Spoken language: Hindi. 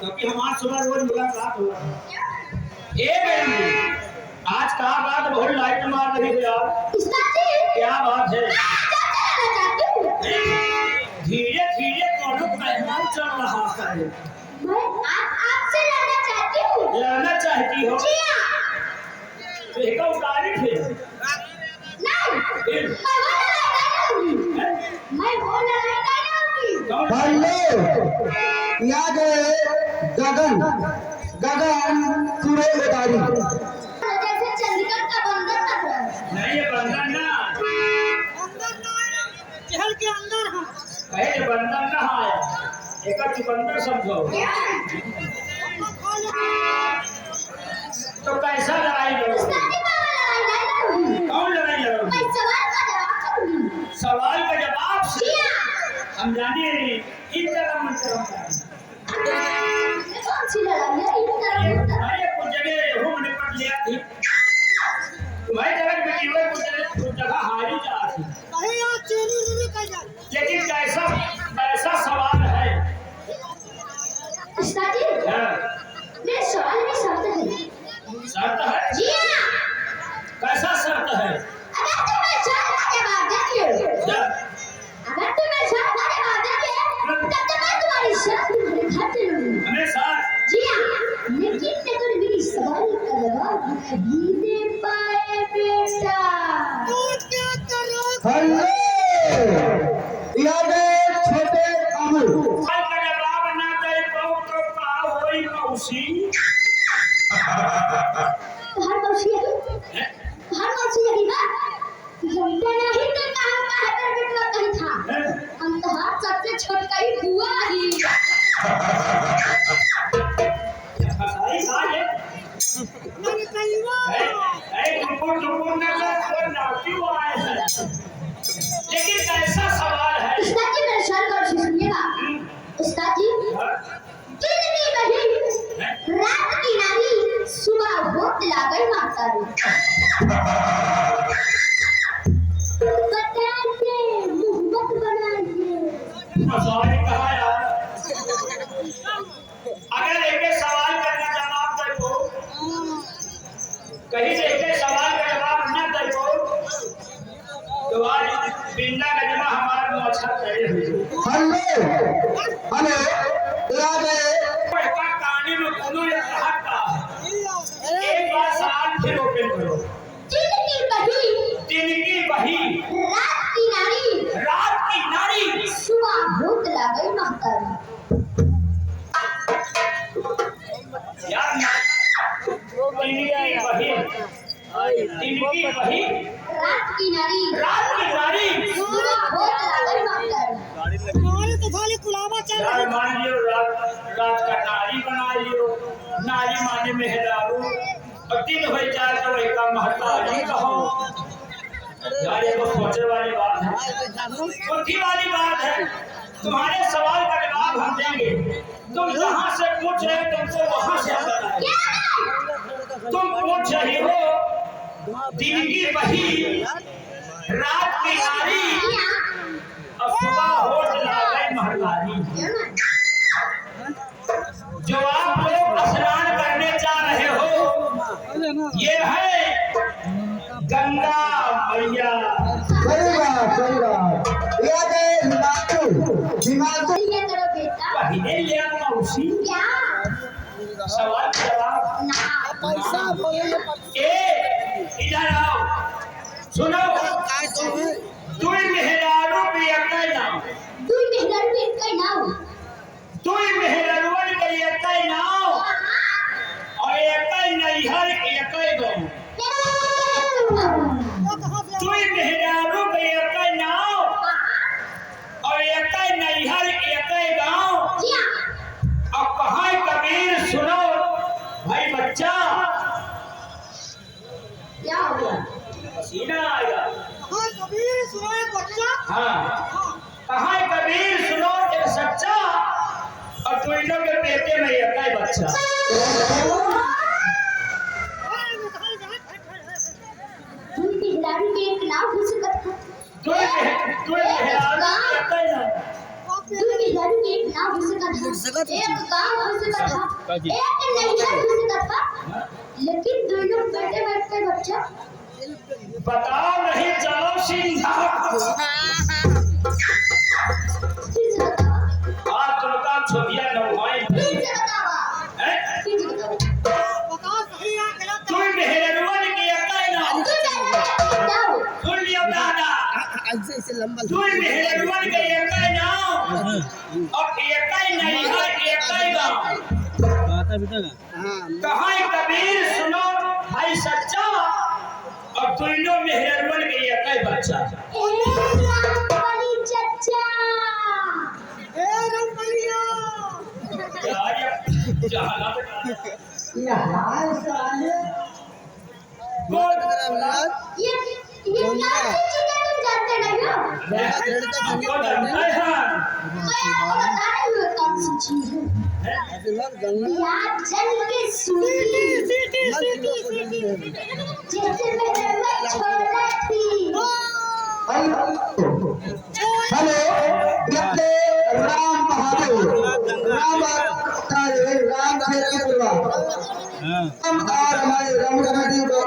क्योंकि हमारे सुबह रोज मुलाकात हो रहा है। ए मैडम जी, आज कहाँ बात बहुत लाइट मार रही है यार। क्या बात है? धीरे धीरे कौनो मेहमान चल रहा है। मैं आपसे लड़ना चाहती हूँ। लड़ना चाहती हो? जी हाँ। तो एक उतारी थे। नहीं, मैं वो लड़ाई नहीं लड़ूंगी। हेलो, याद है गगन पूरे उतारी। जैसे चंडीगढ़ का बंदर लग रहा है। नहीं ये बंदर ना, जहल के अंदर है। कहे ये बंदर ना आया, एक चुकंदर समझो। तो कैसा लड़ाई लड़ोगे? कौन लड़ाई लड़ोगे? सवाल का जवाब से हम जाने इन तरह अरे कुछ जगह हो मैंने पढ़ लिया थी तुम्हारी तरह बेटी हुए कुछ जगह हारी जा थी, अरे यार चेली रीली कर जा। लेकिन कैसा सवाल है। हाँ, मेरे सवाल में शर्त है। शर्त है? जी हाँ। कैसा शर्त है? अगर तुम्हें शर्त का जवाब देंगे, जब अगर तुम्हें शर्त का जवाब देंगे, तब तो मैं तुम्हारी शर्त तुम्हारे घर पे लूंगी। हमेशा जी हाँ, लेकिन अगर मेरी सवाल का जवाब नहीं दे पाए बेटा, तू क्या कर रहा है? हेलो, याद है छोटे बाबू। सवाल का जवाब ना दे पाऊं तो का होई मौसी? हर मौसी यही ना, हमको नहीं तो काम का है पर बेटा कहीं था, हम तो हर सबसे छोटा ही हुआ ही। फसाई साले मैंने कही तुमको ना कर नाती आए हैं, लेकिन कैसा सवाल है। उस्ताद जी मेरे सवाल को अच्छे से सुनिएगा। उस्ताद जी, दिन की बही रात की नारी सुबह होत लागल माता रू। बताइए मोहब्बत बनाइए। फसाई कहा यार, अगर एक सवाल का जवाब दे दो, कहीं से एक सवाल का जवाब न दे दो तो आज बिंदा गजमा हमारे मोछा करे हुए। हेलो, याद है पढ़ता कहानी में कोनो एक रहता है। एक बार सवाल फिर ओपन करो। दिन की बही रात की नारी सुबह भूत लागल माता रू। यार दिन की बही रात की नारी सुबह भूत लागल माता रू। तुम्हारे तो खाली कुलावा चल रहा यार है। मान लियो रात का नारी बना लियो, नारी माने मेहरारू, और दिन हो जाए तो एक महतारी कहो। यार ये तो सोचने वाली बात है, बुद्धि वाली बात है। तुम्हारे सवाल का जवाब हम देंगे, तुम जहाँ से पूछ रहे हो तुमको वहाँ से हम बताएंगे। तुम पूछ रही हो दिन की बही रात की नारी और सुबह होठ लागई महलारी। जो आप लोग स्नान करने जा रहे हो ये है गंगा मैया। सही बात। याद है हिमाचल ये करो बेटा। पहले ले आना उसी क्या? सवाल का जवाब ना। पैसा बोले इधर आओ सुनो। तुई मेहरारू भी अकई नाम, दुई मेहरारू के कई नाव। तुई मेहरारूवन के अकई नाम और अकई नैहर के अकई गाँव। तुई मेहरारू के अकई नाम और अकई नैहर के अकई गाँव। क्या? अब कहाँ कबीर सुनो भाई बच्चा, क्या हो गया? पसीना आएगा। हाँ कबीर सुनाए बच्चा। हाँ कहाँ कबीर सुनो एक सच्चा और तुम लोग के बेटे में एक ही बच्चा। दुई मेहरारू के एक नाव हो सकत है। तुम मेहरारू एक ही ना दूर के गाड़ी के एक नाव हो सकता था, एक गांव हो सकता था, एक नैया हो सकता था, लेकिन दोनों बैठे बैठे बच्चा बताओ नहीं चलो सीधा फिर से बताओ, आज तुमका छोटिया नौहाई फिर से बताओ, हैं? फिर से बताओ, बताओ सही या गलत तू मेहरबान की अकाई ना बताओ, सुन लियो दादा ऐसे लंबा तू मेहरबान की अकाई ना अब अकाई नहीं है अकाई गाँव माता पिता का कहाँ है कबीर सुनो भाई सच्चा अब दोनों मेहरबान के अकाई बच्चा रामपरी चचा, ए रंगलिया यार जहाना यहाँ साले बोल ये क्या चीज़ है तुम जानते नहीं हो? मैं आपको बता रही हूँ कौन सी चीज़ है। यार चल के सूखी, जैसे मैंने वह छोड़ा थी। हेलो ये राम महादेव राम खेल के हम आ हमारे राम नदी को